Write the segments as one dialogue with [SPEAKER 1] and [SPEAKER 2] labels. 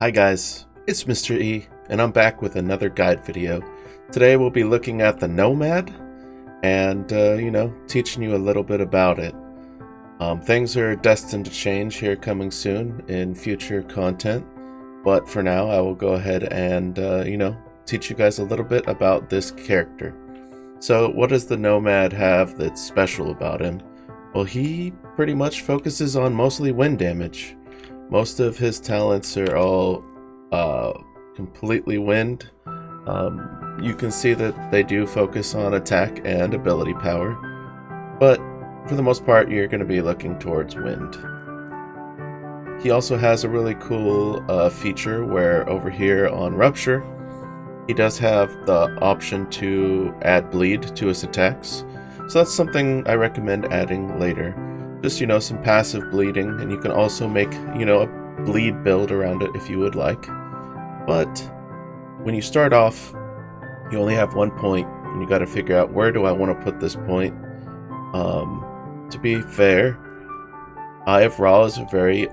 [SPEAKER 1] Hi guys, it's Mr. E, and I'm back with another guide video. Today we'll be looking at the Nomad and, teaching you a little bit about it. Things are destined to change here coming soon in future content, but for now I will go ahead and, teach you guys a little bit about this character. So what does the Nomad have that's special about him? Well, he pretty much focuses on mostly wind damage. Most of his talents are all completely wind. You can see that they do focus on attack and ability power, but for the most part you're going to be looking towards wind. He also has a really cool feature where over here on Rupture, he does have the option to add bleed to his attacks. So that's something I recommend adding later. Just, some passive bleeding, and you can also make, a bleed build around it if you would like. But when you start off, you only have 1 point, and you got to figure out where do I want to put this point. To be fair, Eye of Ra is a very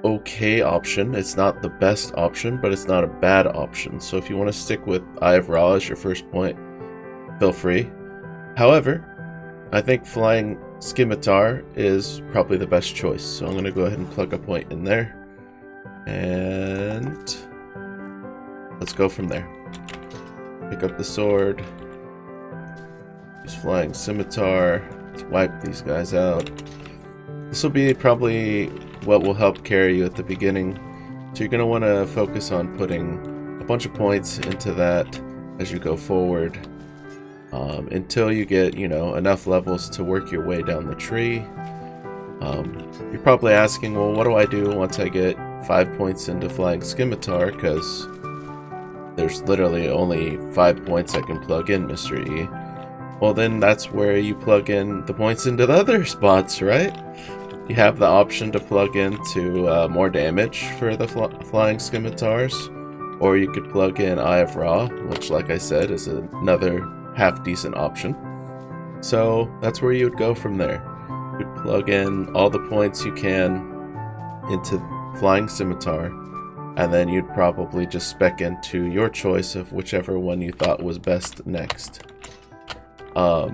[SPEAKER 1] okay option. It's not the best option, but it's not a bad option. So if you want to stick with Eye of Ra as your first point, feel free. However, I think Flying Scimitar is probably the best choice, so I'm going to go ahead and plug a point in there, and let's go from there. Pick up the sword, use Flying Scimitar, let's wipe these guys out. This will be probably what will help carry you at the beginning, so you're going to want to focus on putting a bunch of points into that as you go forward. Until you get, enough levels to work your way down the tree. You're probably asking, well, what do I do once I get 5 points into Flying Scimitar? Because there's literally only 5 points I can plug in, Mr. E. Well, then that's where you plug in the points into the other spots, right? You have the option to plug into more damage for the Flying Scimitars, or you could plug in Eye of Ra, which, like I said, is another half-decent option. So that's where you would go from there. You'd plug in all the points you can into Flying Scimitar, and then you'd probably just spec into your choice of whichever one you thought was best next. So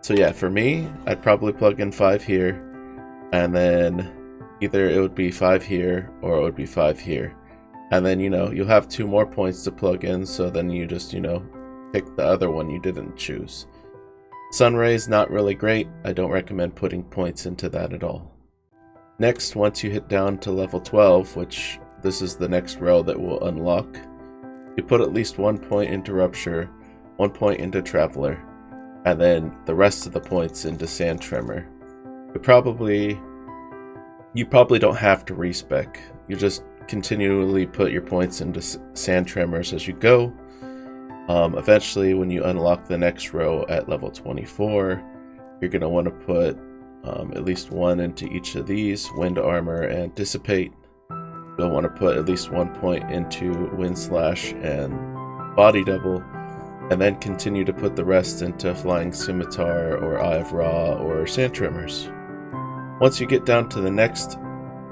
[SPEAKER 1] yeah, for me, I'd probably plug in 5 here, and then either it would be 5 here or it would be 5 here. And then, you'll have 2 more points to plug in, so then you just, pick the other one you didn't choose. Sunray's not really great. I don't recommend putting points into that at all. Next, once you hit down to level 12, which this is the next row that will unlock, you put at least 1 point into Rupture, 1 point into Traveler, and then the rest of the points into Sand Tremor. You probably don't have to respec. You just continually put your points into Sand Tremors as you go. Eventually, when you unlock the next row at level 24, you're going to want to put at least 1 into each of these, Wind Armor and Dissipate. You'll want to put at least 1 point into Wind Slash and Body Double, and then continue to put the rest into Flying Scimitar or Eye of Ra or Sand Tremors. Once you get down to the next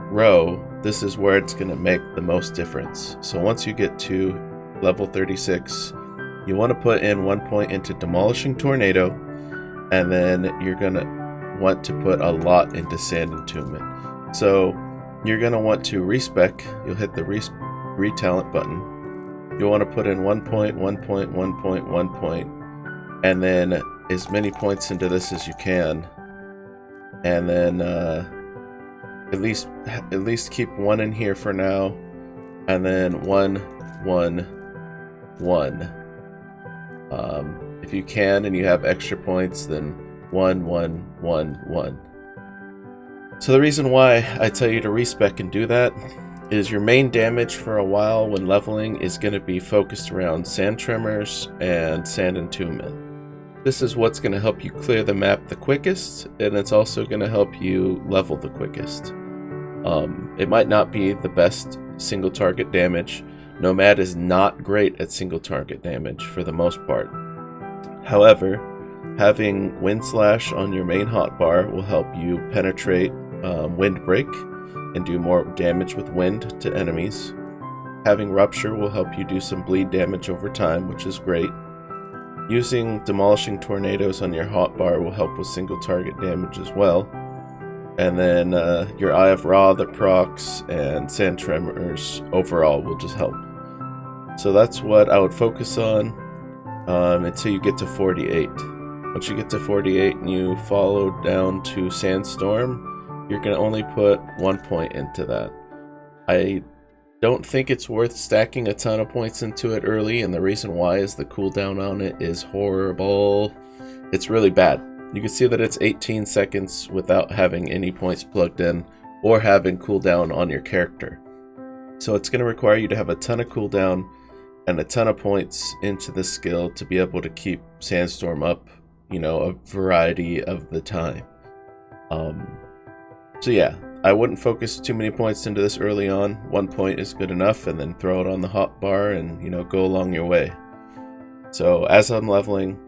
[SPEAKER 1] row, this is where it's going to make the most difference. So once you get to level 36, you want to put in 1 point into Demolishing Tornado, and then you're going to want to put a lot into Sand Entombment. So you're going to want to respec. You'll hit the retalent button. You'll want to put in 1 point, 1 point, 1 point, 1 point, and then as many points into this as you can. And then at least keep 1 in here for now, and then 1, 1, 1. If you can and you have extra points, then 1, 1, 1, 1. So the reason why I tell you to respec and do that is your main damage for a while when leveling is going to be focused around Sand Tremors and Sand Entombment. This is what's going to help you clear the map the quickest, and it's also going to help you level the quickest. It might not be the best single target damage. Nomad is not great at single target damage for the most part. However, having Wind Slash on your main hotbar will help you penetrate Windbreak, and do more damage with wind to enemies. Having Rupture will help you do some bleed damage over time, which is great. Using Demolishing Tornadoes on your hotbar will help with single target damage as well. And then your Eye of Ra that procs and Sand Tremors overall will just help. So that's what I would focus on until you get to 48. Once you get to 48 and you follow down to Sandstorm, you're going to only put 1 point into that. I don't think it's worth stacking a ton of points into it early, and the reason why is the cooldown on it is horrible. It's really bad. You can see that it's 18 seconds without having any points plugged in or having cooldown on your character. So it's going to require you to have a ton of cooldown and a ton of points into the skill to be able to keep Sandstorm up, you know, a variety of the time. So yeah, I wouldn't focus too many points into this early on. 1 point is good enough, and then throw it on the hotbar and, you know, go along your way. So as I'm leveling,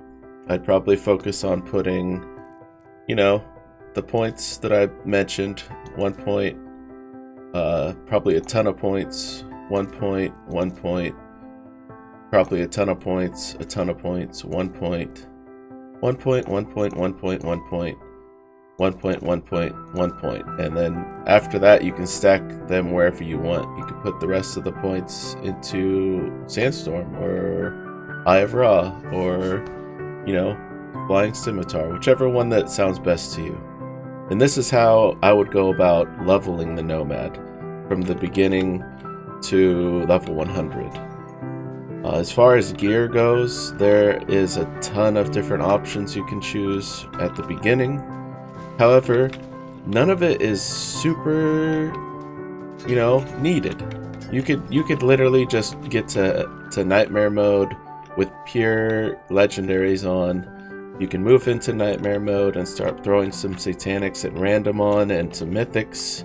[SPEAKER 1] I'd probably focus on putting, you know, the points that I mentioned. 1 point, probably a ton of points, 1 point, 1 point, probably a ton of points, 1 point, 1 point, 1 point, 1 point, 1 point, 1 point, 1 point, 1 point, and then after that you can stack them wherever you want. You can put the rest of the points into Sandstorm or Eye of Ra or, you know, Flying Scimitar, whichever one that sounds best to you. And this is how I would go about leveling the Nomad from the beginning to level 100. As far as gear goes, there is a ton of different options you can choose at the beginning. However, none of it is super, you know, needed. You could literally just get to Nightmare mode with pure legendaries on. You can move into Nightmare mode and start throwing some Satanics at random on and some Mythics,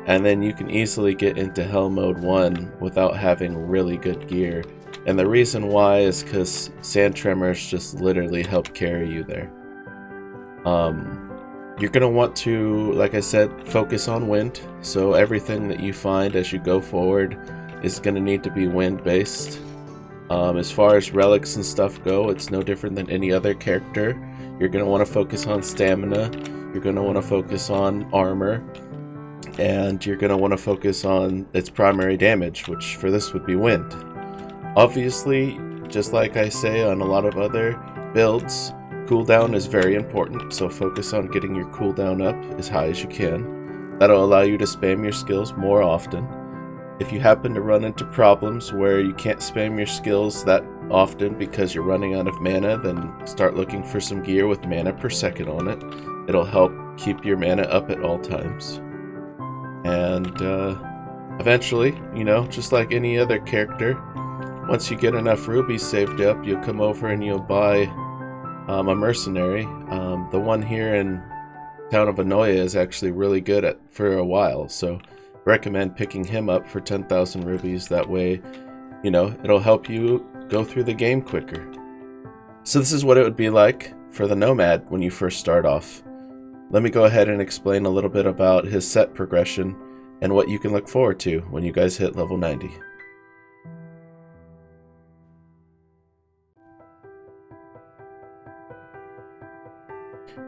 [SPEAKER 1] and then you can easily get into Hell mode 1 without having really good gear. And the reason why is because Sand Tremors just literally help carry you there. You're going to want to, like I said, focus on wind. So everything that you find as you go forward is going to need to be wind based. As far as relics and stuff go, it's no different than any other character. You're going to want to focus on stamina. You're going to want to focus on armor. And you're going to want to focus on its primary damage, which for this would be wind. Obviously, just like I say on a lot of other builds, cooldown is very important, so focus on getting your cooldown up as high as you can. That'll allow you to spam your skills more often. If you happen to run into problems where you can't spam your skills that often because you're running out of mana, then start looking for some gear with mana per second on it. It'll help keep your mana up at all times. And eventually, you know, just like any other character, once you get enough rubies saved up, you'll come over and you'll buy a mercenary. The one here in town of Anoia is actually really good for a while, so recommend picking him up for 10,000 rubies. That way, you know, it'll help you go through the game quicker. So this is what it would be like for the Nomad when you first start off. Let me go ahead and explain a little bit about his set progression and what you can look forward to when you guys hit level 90.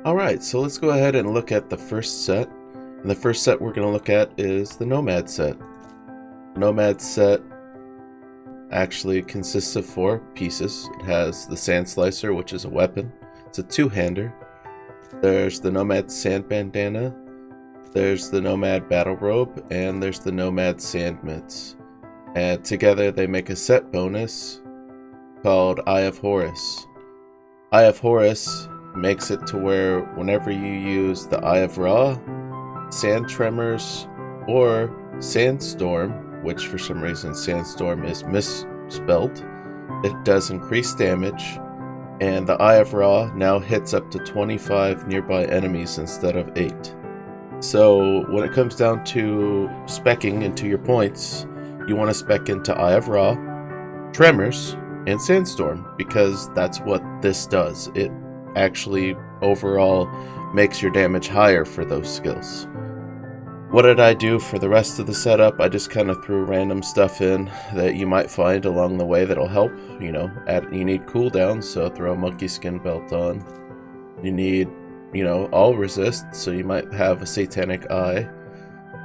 [SPEAKER 1] Alright, so let's go ahead and look at the first set. And the first set we're going to look at is the Nomad Set. The Nomad Set actually consists of 4 pieces. It has the Sand Slicer, which is a weapon. It's a 2-hander. There's the Nomad Sand Bandana. There's the Nomad Battle Robe. And there's the Nomad Sand Mitts. And together they make a set bonus called Eye of Horus. Eye of Horus makes it to where whenever you use the Eye of Ra, Sand Tremors, or Sandstorm, which for some reason Sandstorm is misspelled, it does increase damage, and the Eye of Ra now hits up to 25 nearby enemies instead of 8. So when it comes down to speccing into your points, you want to spec into Eye of Ra, Tremors, and Sandstorm, because that's what this does. It actually overall makes your damage higher for those skills. What did I do for the rest of the setup? I just kind of threw random stuff in that you might find along the way that'll help. You know, you need cooldowns, so throw a monkey skin belt on. You need, you know, all resist, so you might have a satanic eye.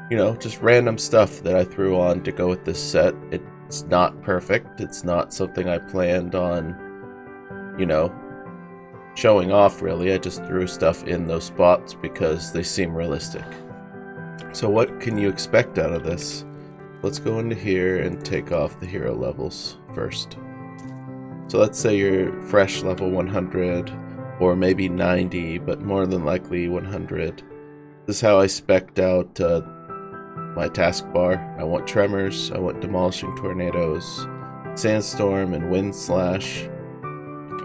[SPEAKER 1] You know, just random stuff that I threw on to go with this set. It's not perfect. It's not something I planned on, you know, showing off really. I just threw stuff in those spots because they seem realistic. So what can you expect out of this? Let's go into here and take off the hero levels first. So let's say you're fresh level 100 or maybe 90, but more than likely 100. This is how I spec'd out my taskbar. I want tremors, I want demolishing tornadoes, sandstorm, and wind slash.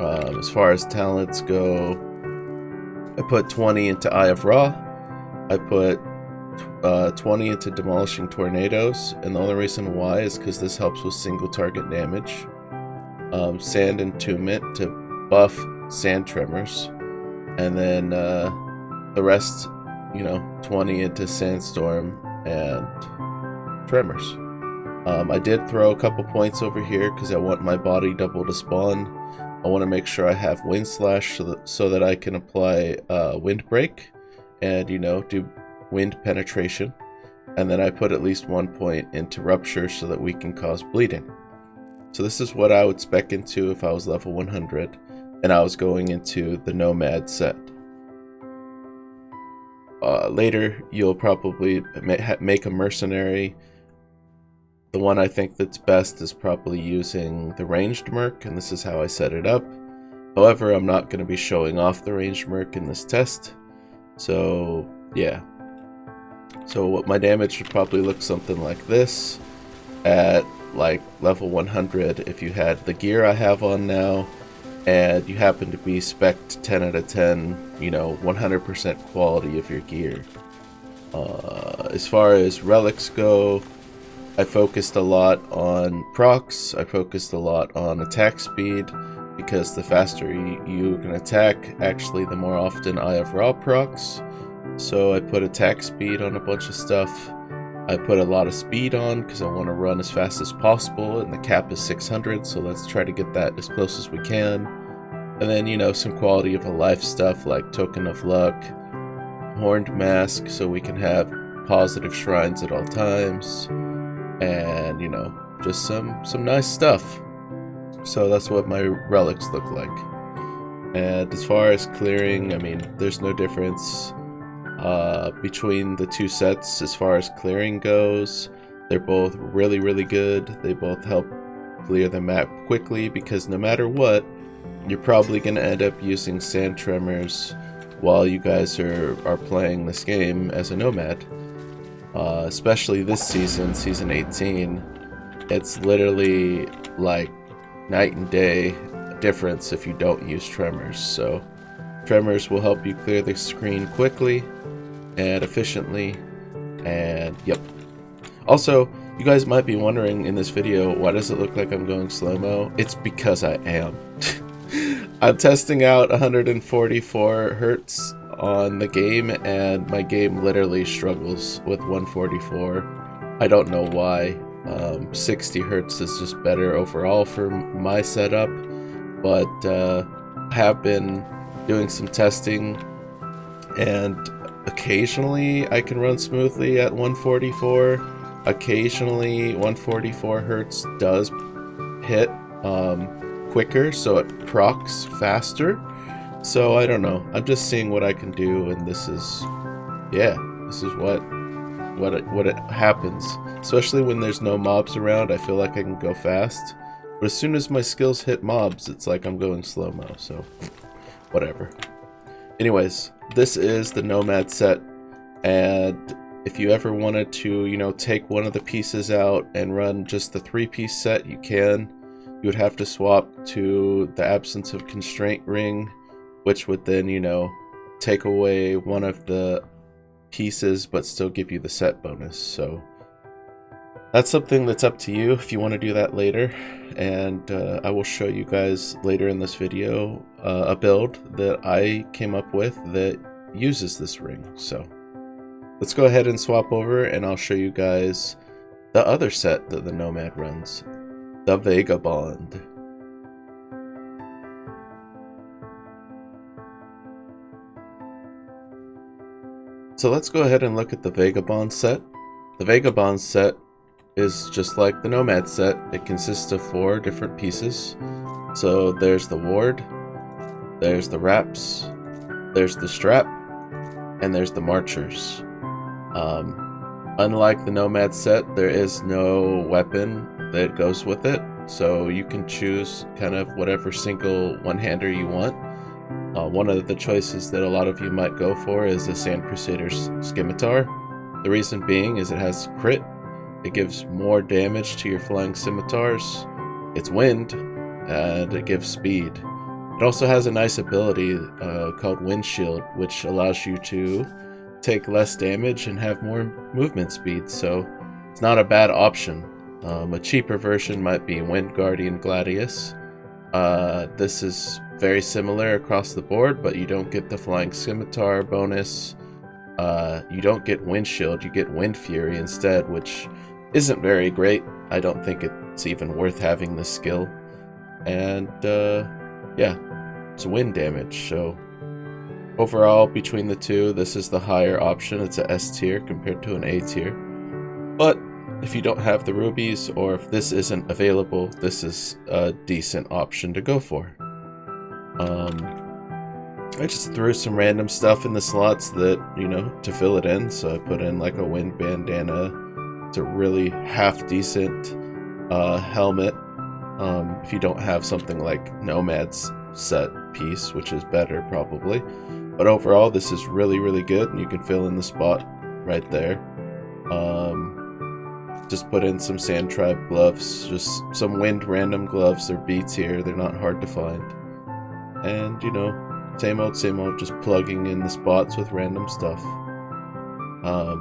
[SPEAKER 1] As far as talents go, I put 20 into Eye of Ra. I put 20 into demolishing tornadoes, and the only reason why is because this helps with single target damage. Sand entombment to buff sand tremors, and then the rest, you know, 20 into sandstorm and tremors. I did throw a couple points over here because I want my body double to spawn. I want to make sure I have wind slash so that I can apply wind break and, you know, do wind penetration. And then I put at least 1 point into rupture so that we can cause bleeding. So this is what I would spec into if I was level 100 and I was going into the Nomad set. Later, you'll probably make a mercenary. The one I think that's best is probably using the ranged merc, and this is how I set it up. However, I'm not going to be showing off the ranged merc in this test. So, yeah. So what my damage would probably look something like this at like level 100 if you had the gear I have on now and you happen to be spec'd 10 out of 10, you know, 100% quality of your gear. As far as relics go, I focused a lot on procs. I focused a lot on attack speed because the faster you can attack, actually the more often Eye of Ra procs. So I put attack speed on a bunch of stuff. I put a lot of speed on because I want to run as fast as possible, and the cap is 600, so let's try to get that as close as we can. And then, you know, some quality of life stuff like Token of Luck, Horned Mask, so we can have positive shrines at all times, and, you know, just some nice stuff. So that's what my relics look like. And as far as clearing, I mean, there's no difference between the two sets as far as clearing goes. They're both really, really good. They both help clear the map quickly because no matter what, you're probably going to end up using sand tremors while you guys are playing this game as a nomad. Especially this season, season 18, it's literally like night and day difference if you don't use tremors. So tremors will help you clear the screen quickly and efficiently, and yep. Also, you guys might be wondering in this video, why does it look like I'm going slow-mo? It's because I am. I'm testing out 144 hertz on the game, and my game literally struggles with 144. I don't know why. 60 hertz is just better overall for my setup, but I have been doing some testing, and occasionally I can run smoothly at 144. Occasionally 144 hertz does hit quicker, so it procs faster. So I don't know. I'm just seeing what I can do, and this is, yeah, this is what it happens. Especially when there's no mobs around, I feel like I can go fast. But as soon as my skills hit mobs, it's like I'm going slow-mo, so whatever. Anyways, this is the Nomad set, and if you ever wanted to, you know, take one of the pieces out and run just the 3-piece set, you can. You would have to swap to the absence of constraint ring, which would then, you know, take away one of the pieces but still give you the set bonus. So that's something that's up to you if you want to do that later, and I will show you guys later in this video a build that I came up with that uses this ring. So let's go ahead and swap over and I'll show you guys the other set that the Nomad runs, the Vagabond. So let's go ahead and look at the Vagabond set. The Vagabond set is just like the Nomad set. It consists of 4 different pieces. So there's the ward, there's the wraps, there's the strap, and there's the marchers. Unlike the Nomad set, there is no weapon that goes with it, so you can choose kind of whatever single one-hander you want. One of the choices that a lot of you might go for is a Sand Crusader's Scimitar. The reason being is it has crit, it gives more damage to your flying scimitars, it's wind, and it gives speed. It also has a nice ability called Windshield, which allows you to take less damage and have more movement speed, so it's not a bad option. A cheaper version might be Wind Guardian Gladius. This is very similar across the board, but you don't get the Flying Scimitar bonus. You don't get Windshield, you get Wind Fury instead, which isn't very great. I don't think it's even worth having this skill. And yeah, it's wind damage, so overall between the two, this is the higher option. It's a S tier compared to an A tier. But if you don't have the rubies, or if this isn't available, this is a decent option to go for. I just threw some random stuff in the slots that, you know, to fill it in. So I put in like a wind bandana. It's a really half decent helmet. If you don't have something like Nomad's set piece, which is better probably. But overall, this is really, really good, and you can fill in the spot right there. Just put in some Sand Tribe gloves, just some wind random gloves. They're B tier, they're not hard to find. And, you know, same old, just plugging in the spots with random stuff.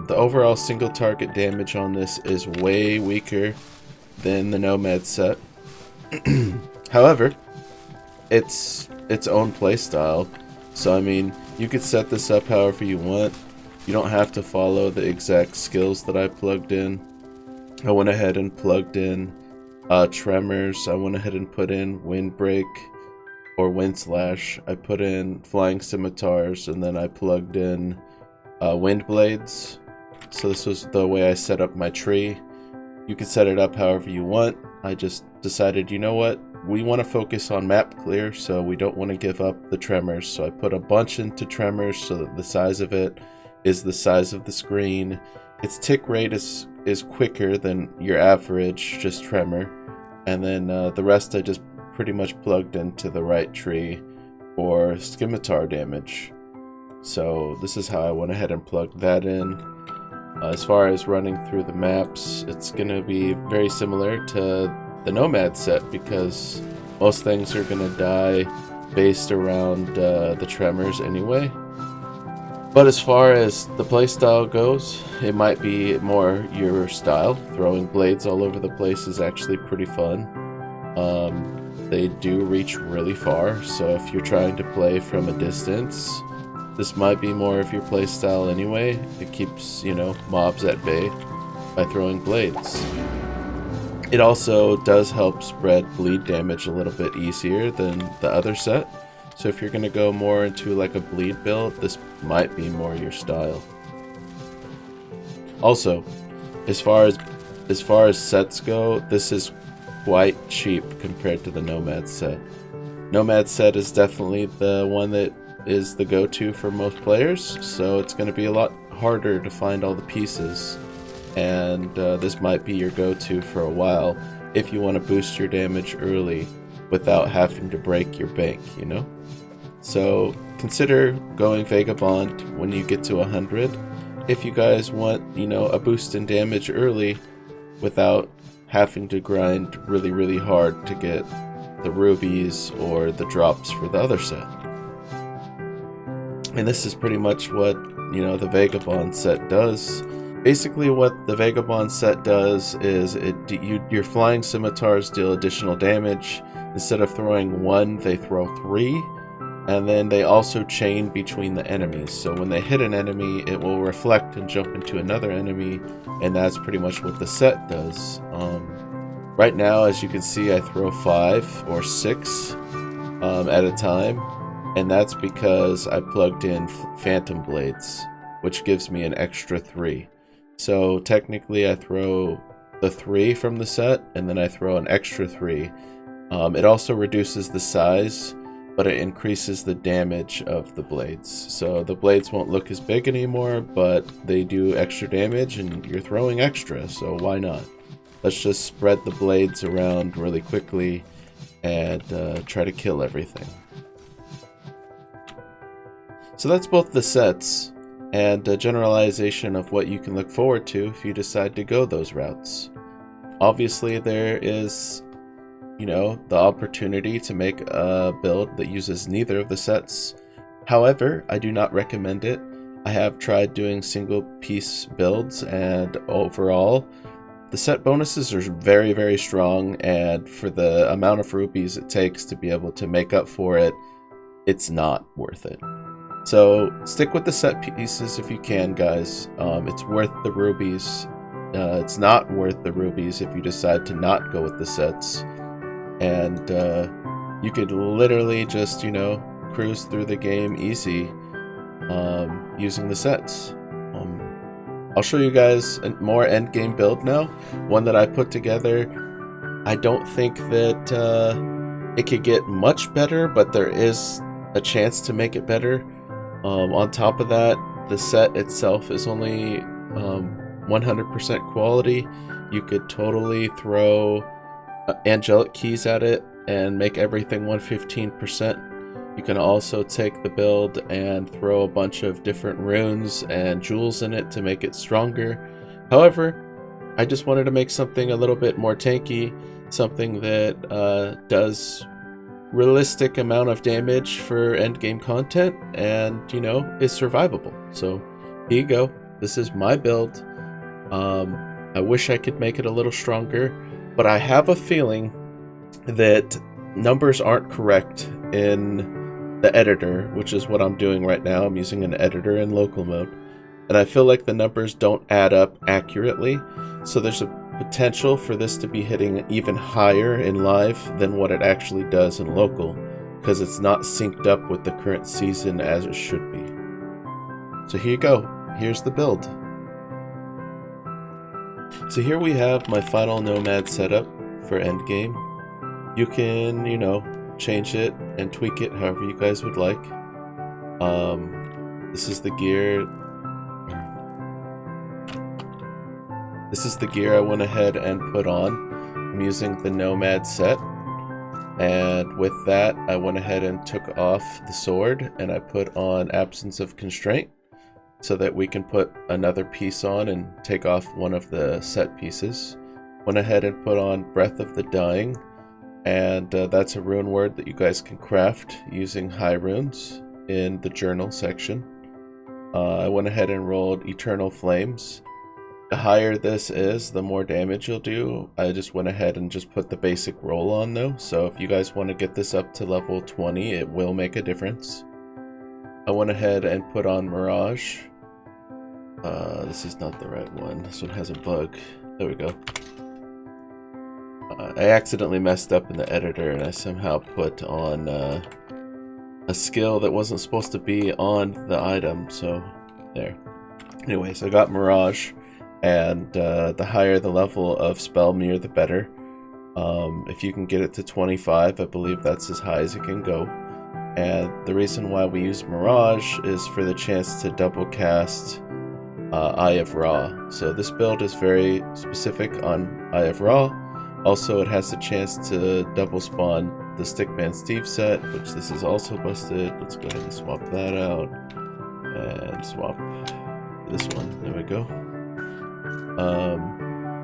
[SPEAKER 1] The overall single target damage on this is way weaker than the Nomad set. However, it's its own playstyle. So, I mean, you could set this up however you want. You don't have to follow the exact skills that I plugged in. I went ahead and plugged in Tremors. I went ahead and put in Windbreak or Wind Slash. I put in Flying Scimitars, and then I plugged in Wind Blades. So this was the way I set up my tree. You can set it up however you want. I just decided, you know what? We want to focus on map clear, so we don't want to give up the Tremors. So I put a bunch into Tremors so that the size of it is the size of the screen. Its tick rate is quicker than your average, just Tremor. And then the rest I just pretty much plugged into the right tree for Scimitar damage. So this is how I went ahead and plugged that in. As far as running through the maps, it's going to be very similar to the Nomad set, because most things are going to die based around the Tremors anyway. But as far as the playstyle goes, it might be more your style. Throwing blades all over the place is actually pretty fun. They do reach really far, so if you're trying to play from a distance, this might be more of your playstyle anyway. It keeps, you know, mobs at bay by throwing blades. It also does help spread bleed damage a little bit easier than the other set. So if you're going to go more into like a bleed build, this might be more your style. Also, as far as sets go, this is quite cheap compared to the Nomad set. Nomad set is definitely the one that is the go-to for most players, so it's going to be a lot harder to find all the pieces, and this might be your go-to for a while if you want to boost your damage early without having to break your bank, you know? So consider going Vagabond when you get to 100 if you guys want, you know, a boost in damage early without having to grind really, really hard to get the rubies or the drops for the other set. And this is pretty much what, you know, the Vagabond set does. Basically what the Vagabond set does is your flying scimitars deal additional damage. Instead of throwing 1, they throw 3. and then they also chain between the enemies. So when they hit an enemy, it will reflect and jump into another enemy, and that's pretty much what the set does. Right now, as you can see, I throw 5 or 6 at a time, and that's because I plugged in Phantom Blades, which gives me an extra 3. So technically I throw the 3 from the set, and then I throw an extra 3. It also reduces the size, but it increases the damage of the blades. So the blades won't look as big anymore, but they do extra damage, and you're throwing extra, so why not? Let's just spread the blades around really quickly and try to kill everything. So that's both the sets and a generalization of what you can look forward to if you decide to go those routes. Obviously, there is, the opportunity to make a build that uses neither of the sets. However, I do not recommend it. I have tried doing single piece builds, and overall, the set bonuses are very, very strong, and for the amount of rupees it takes to be able to make up for it, it's not worth it. So stick with the set pieces if you can, guys. It's worth the rubies. It's not worth the rubies if you decide to not go with the sets. And you could literally just, cruise through the game easy using the sets. I'll show you guys a more endgame build now, one that I put together. I don't think that it could get much better, but there is a chance to make it better. On top of that, the set itself is only 100% quality. You could totally throw angelic keys at it and make everything 115%. You can also take the build and throw a bunch of different runes and jewels in it to make it stronger. However, I just wanted to make something a little bit more tanky, something that does realistic amount of damage for endgame content and, is survivable. So here you go. This is my build. I wish I could make it a little stronger, but I have a feeling that numbers aren't correct in the editor, which is what I'm doing right now. I'm using an editor in local mode, and I feel like the numbers don't add up accurately, so there's a potential for this to be hitting even higher in live than what it actually does in local, because it's not synced up with the current season as it should be. So here you go. Here's the build. So here we have my final Nomad setup for endgame. You can, change it and tweak it however you guys would like. This is the gear. This is the gear I went ahead and put on. I'm using the Nomad Set, and with that I went ahead and took off the sword and I put on Absence of Constraint so that we can put another piece on and take off one of the set pieces. Went ahead and put on Breath of the Dying, and that's a rune word that you guys can craft using high runes in the journal section. I went ahead and rolled Eternal Flames. The higher this is, the more damage you'll do. I just went ahead and just put the basic roll on though, so if you guys want to get this up to level 20, it will make a difference. I went ahead and put on Mirage. This is not the right one. This one has a bug. There we go. I accidentally messed up in the editor and I somehow put on a skill that wasn't supposed to be on the item, so there. Anyways, I got Mirage, and the higher the level of spell mirror, the better. If you can get it to 25, I believe that's as high as it can go. And the reason why we use Mirage is for the chance to double cast Eye of Ra. So this build is very specific on Eye of Ra. Also, it has the chance to double spawn the Stickman Steve set, which this is also busted. Let's go ahead and swap that out and swap this one. There we go.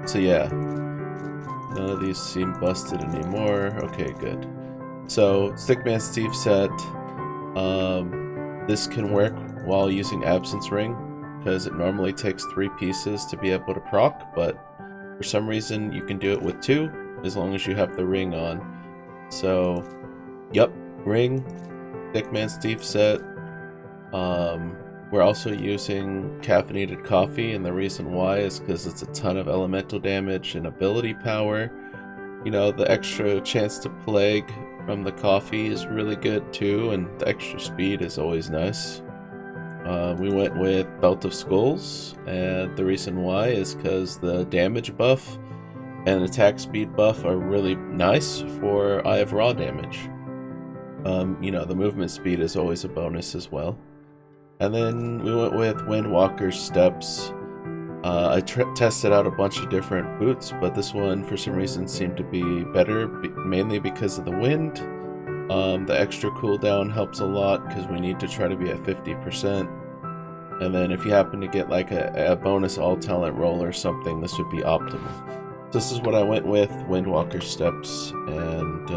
[SPEAKER 1] So yeah, none of these seem busted anymore. Okay, good. So Stickman Steve set, this can work while using Absence Ring, because it normally takes 3 pieces to be able to proc, but for some reason you can do it with 2 as long as you have the ring on. So, yep, ring, Dickman's Thief set. We're also using caffeinated coffee, and the reason why is because it's a ton of elemental damage and ability power. You know, the extra chance to plague from the coffee is really good too, and the extra speed is always nice. We went with Belt of Skulls, and the reason why is because the damage buff and attack speed buff are really nice for Eye of Raw damage. You know, the movement speed is always a bonus as well. And then we went with Windwalker's Steps. I tested out a bunch of different boots, but this one for some reason seemed to be better, mainly because of the wind. The extra cooldown helps a lot because we need to try to be at 50%. And then if you happen to get like a bonus all talent roll or something, this would be optimal. This is what I went with, Windwalker's Steps, and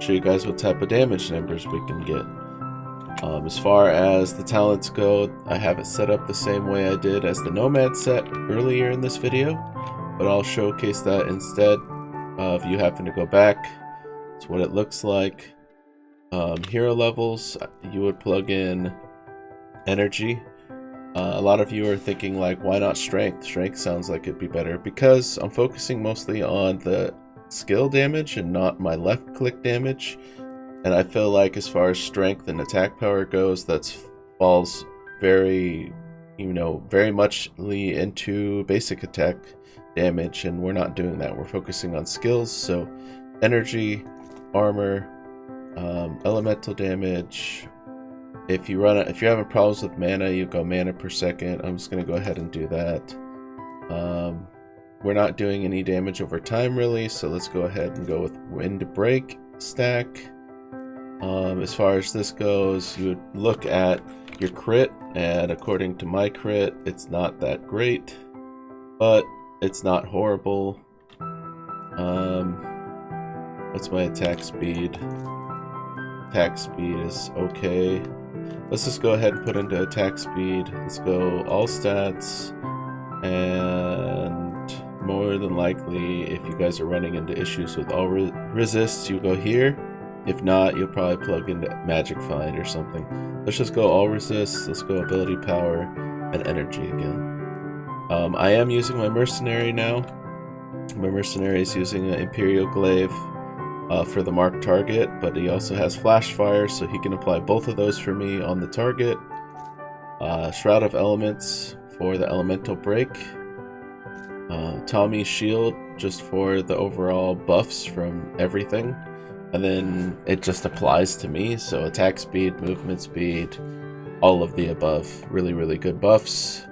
[SPEAKER 1] show you guys what type of damage numbers we can get. As far as the talents go, I have it set up the same way I did as the Nomad set earlier in this video, but I'll showcase that instead. If you happen to go back, it's what it looks like. Hero levels, you would plug in energy. A lot of you are thinking like, why not strength? Strength sounds like it'd be better, because I'm focusing mostly on the skill damage and not my left click damage. And I feel like as far as strength and attack power goes, that falls very, very muchly into basic attack damage, and we're not doing that. We're focusing on skills, so energy, armor, elemental damage. If you're having problems with mana, you go mana per second. I'm just gonna go ahead and do that. We're not doing any damage over time really, so let's go ahead and go with Wind Break stack. As far as this goes, you would look at your crit, and according to my crit, it's not that great, but it's not horrible. What's my attack speed? Attack speed is okay. Let's just go ahead and put into attack speed. Let's go all stats, and more than likely, if you guys are running into issues with all resists, you go here. If not, you'll probably plug into Magic Find or something. Let's just go all resists. Let's go ability power and energy again. I am using my mercenary now. My mercenary is using an Imperial Glaive for the marked target, but he also has flash fire, so he can apply both of those for me on the target. Shroud of Elements for the elemental break. Tommy's shield just for the overall buffs from everything. And then it just applies to me, so attack speed, movement speed, all of the above. Really, really good buffs.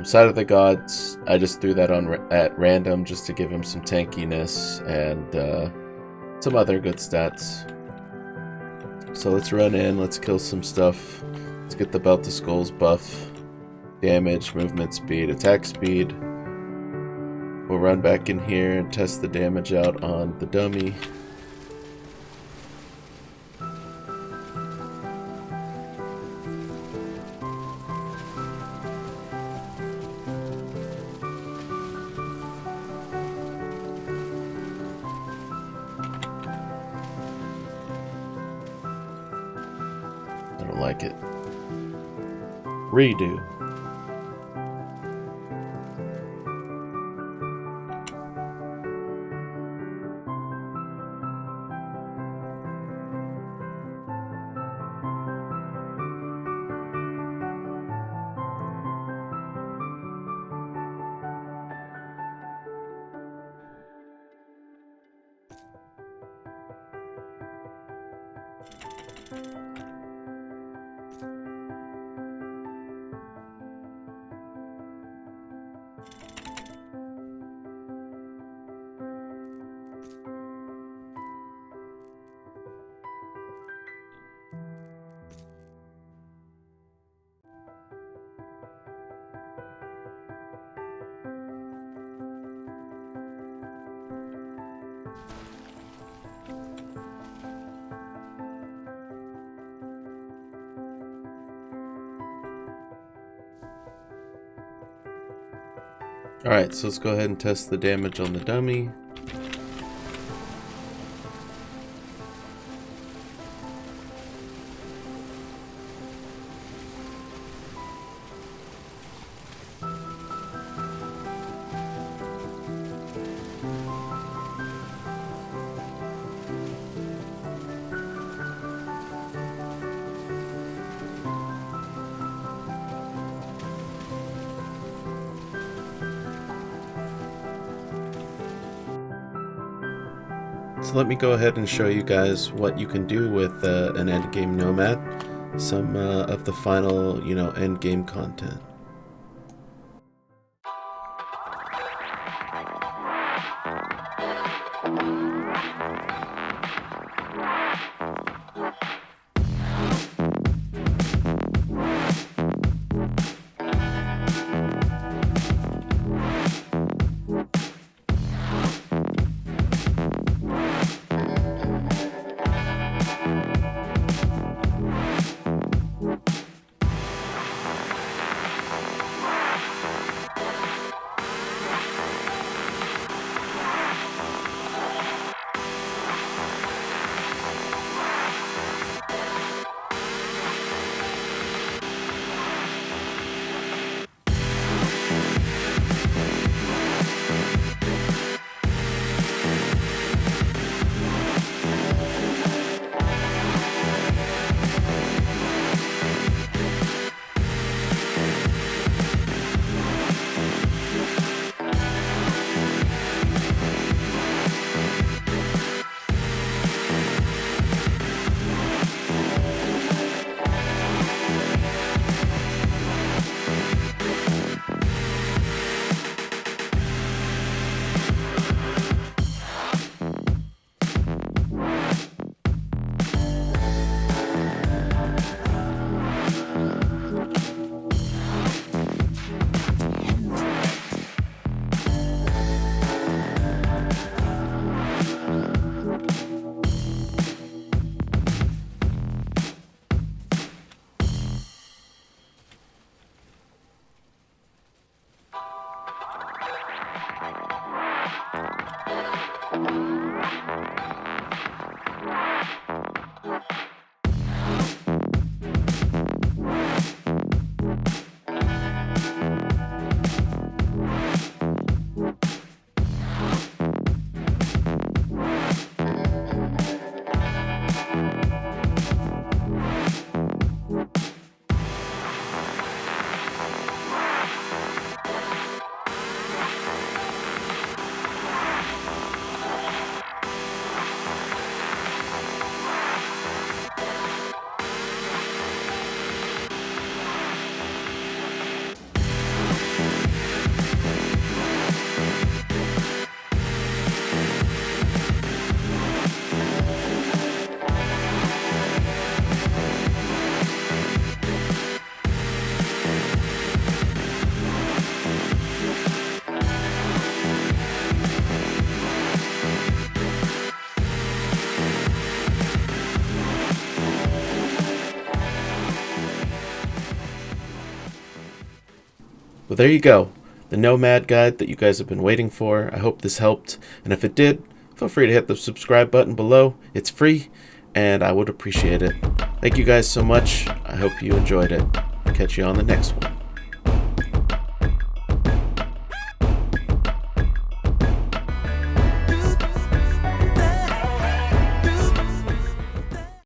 [SPEAKER 1] Side of the Gods, I just threw that on at random just to give him some tankiness and some other good stats. So let's run in, let's kill some stuff. Let's get the Belt of Skulls buff. Damage, movement speed, attack speed. We'll run back in here and test the damage out on the dummy. I don't like it. Redo. Alright, so let's go ahead and test the damage on the dummy. So let me go ahead and show you guys what you can do with an endgame nomad. Some of the final, endgame content. Well, there you go. The Nomad guide that you guys have been waiting for. I hope this helped. And if it did, feel free to hit the subscribe button below. It's free, and I would appreciate it. Thank you guys so much. I hope you enjoyed it. I'll catch you on the next one.